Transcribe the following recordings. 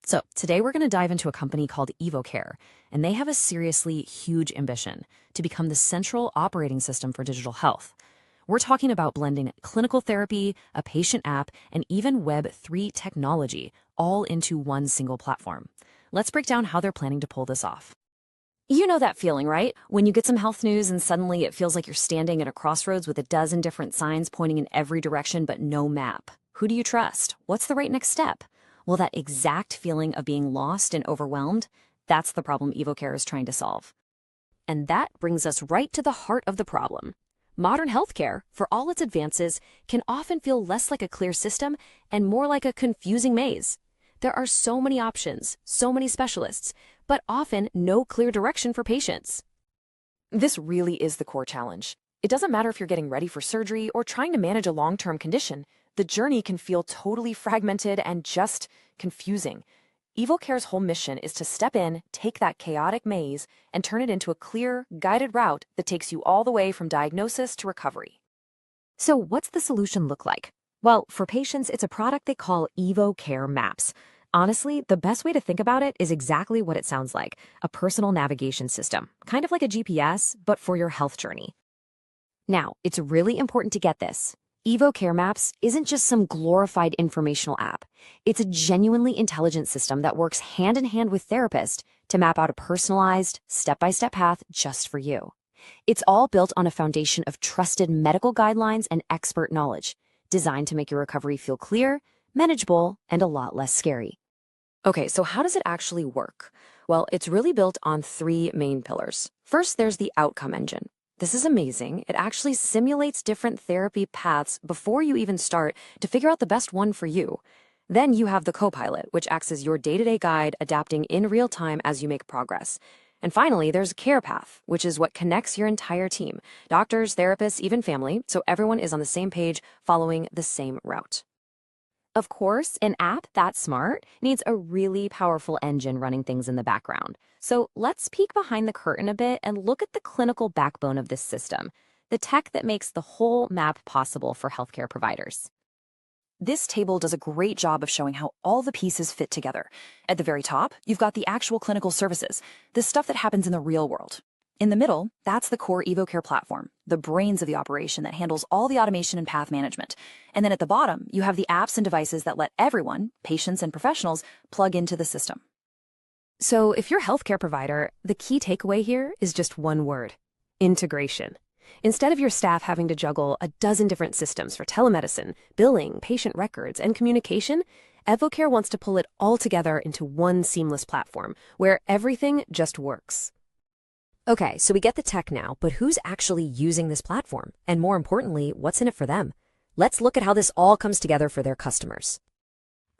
So today we're going to dive into a company called EvoCare, and they have a seriously huge ambition to become the central operating system for digital health. We're talking about blending clinical therapy, a patient app, and even web3 technology all into one single platform. Let's break down how they're planning to pull this off. You know that feeling, right? When you get some health news and suddenly it feels like you're standing at a crossroads with a dozen different signs pointing in every direction but no map. Who do you trust? What's the right next step? Well, that exact feeling of being lost and overwhelmed, that's the problem EvoCare is trying to solve. And that brings us right to the heart of the problem. Modern healthcare, for all its advances, can often feel less like a clear system and more like a confusing maze. There are so many options, so many specialists, but often no clear direction for patients. This really is the core challenge. It doesn't matter if you're getting ready for surgery or trying to manage a long-term condition. The journey can feel totally fragmented and just confusing. EvoCare's whole mission is to step in, take that chaotic maze, and turn it into a clear, guided route that takes you all the way from diagnosis to recovery. So what's the solution look like? Well, for patients, it's a product they call EvoCare Maps. Honestly, the best way to think about it is exactly what it sounds like, a personal navigation system, kind of like a GPS, but for your health journey. Now, it's really important to get this. EvoCare Maps isn't just some glorified informational app. It's a genuinely intelligent system that works hand in hand with therapists to map out a personalized, step-by-step path just for you. It's all built on a foundation of trusted medical guidelines and expert knowledge, designed to make your recovery feel clear, manageable, and a lot less scary. Okay, so how does it actually work? Well, it's really built on three main pillars. First, there's the outcome engine. This is amazing. It actually simulates different therapy paths before you even start to figure out the best one for you. Then you have the co-pilot, which acts as your day-to-day guide, adapting in real time as you make progress. And finally, there's Care Path, which is what connects your entire team, doctors, therapists, even family, so everyone is on the same page following the same route. Of course, an app that smart needs a really powerful engine running things in the background. So let's peek behind the curtain a bit and look at the clinical backbone of this system, the tech that makes the whole map possible for healthcare providers. This table does a great job of showing how all the pieces fit together. At the very top, you've got the actual clinical services, the stuff that happens in the real world. In the middle, that's the core EvoCare platform, the brains of the operation that handles all the automation and path management. And then at the bottom, you have the apps and devices that let everyone, patients and professionals, plug into the system. So if you're a healthcare provider, the key takeaway here is just one word: integration. Instead of your staff having to juggle a dozen different systems for telemedicine, billing, patient records, and communication, EvoCare wants to pull it all together into one seamless platform where everything just works. Okay, so we get the tech now, but who's actually using this platform? And more importantly, what's in it for them? Let's look at how this all comes together for their customers.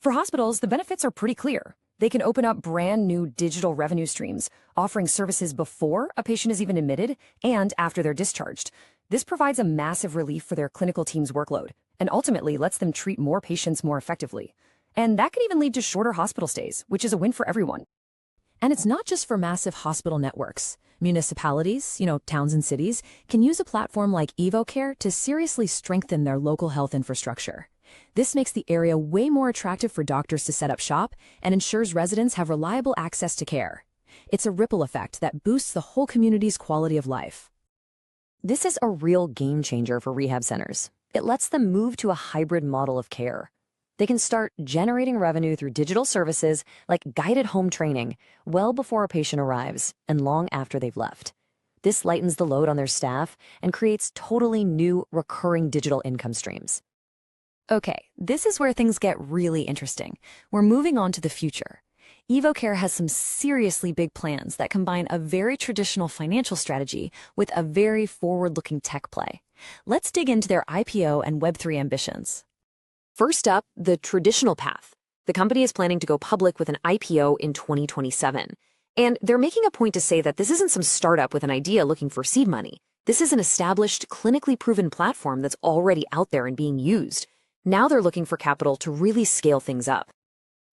For hospitals, the benefits are pretty clear. They can open up brand new digital revenue streams, offering services before a patient is even admitted and after they're discharged. This provides a massive relief for their clinical team's workload and ultimately lets them treat more patients more effectively. And that could even lead to shorter hospital stays, which is a win for everyone. And it's not just for massive hospital networks. Municipalities, towns and cities, can use a platform like EvoCare to seriously strengthen their local health infrastructure. This makes the area way more attractive for doctors to set up shop and ensures residents have reliable access to care. It's a ripple effect that boosts the whole community's quality of life. This is a real game changer for rehab centers. It lets them move to a hybrid model of care. They can start generating revenue through digital services like guided home training well before a patient arrives and long after they've left. This lightens the load on their staff and creates totally new recurring digital income streams. Okay, this is where things get really interesting. We're moving on to the future. EvoCare has some seriously big plans that combine a very traditional financial strategy with a very forward-looking tech play. Let's dig into their IPO and Web3 ambitions. First up, the traditional path. The company is planning to go public with an IPO in 2027. And they're making a point to say that this isn't some startup with an idea looking for seed money. This is an established, clinically proven platform that's already out there and being used. Now they're looking for capital to really scale things up.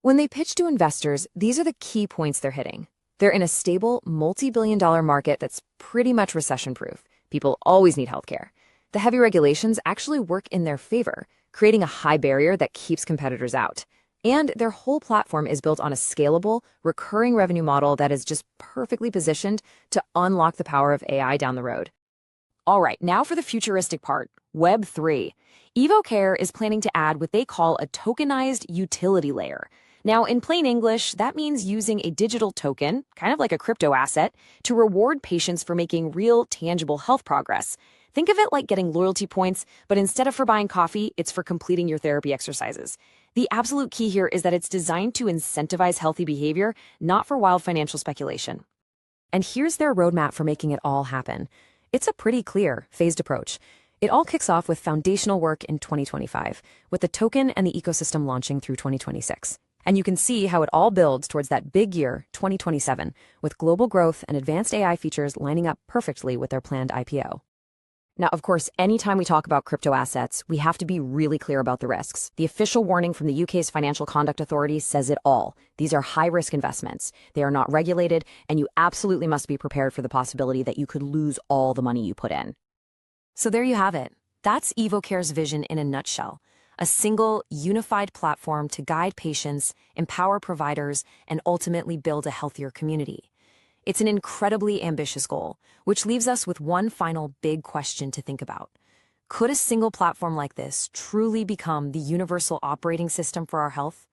When they pitch to investors, these are the key points they're hitting. They're in a stable, multi-billion-dollar market that's pretty much recession-proof. People always need healthcare. The heavy regulations actually work in their favor, creating a high barrier that keeps competitors out. And their whole platform is built on a scalable, recurring revenue model that is just perfectly positioned to unlock the power of AI down the road. All right, now for the futuristic part, web3. EvoCare is planning to add what they call a tokenized utility layer. Now, in plain English, that means using a digital token, kind of like a crypto asset, to reward patients for making real, tangible health progress. Think of it like getting loyalty points, but instead of for buying coffee, it's for completing your therapy exercises. The absolute key here is that it's designed to incentivize healthy behavior, not for wild financial speculation. And here's their roadmap for making it all happen. It's a pretty clear, phased approach. It all kicks off with foundational work in 2025, with the token and the ecosystem launching through 2026. And you can see how it all builds towards that big year, 2027, with global growth and advanced AI features lining up perfectly with their planned IPO. Now, of course, anytime we talk about crypto assets, we have to be really clear about the risks. The official warning from the UK's Financial Conduct Authority says it all. These are high-risk investments. They are not regulated, and you absolutely must be prepared for the possibility that you could lose all the money you put in. So there you have it. That's EvoCare's vision in a nutshell. A single, unified platform to guide patients, empower providers, and ultimately build a healthier community. It's an incredibly ambitious goal, which leaves us with one final big question to think about. Could a single platform like this truly become the universal operating system for our health?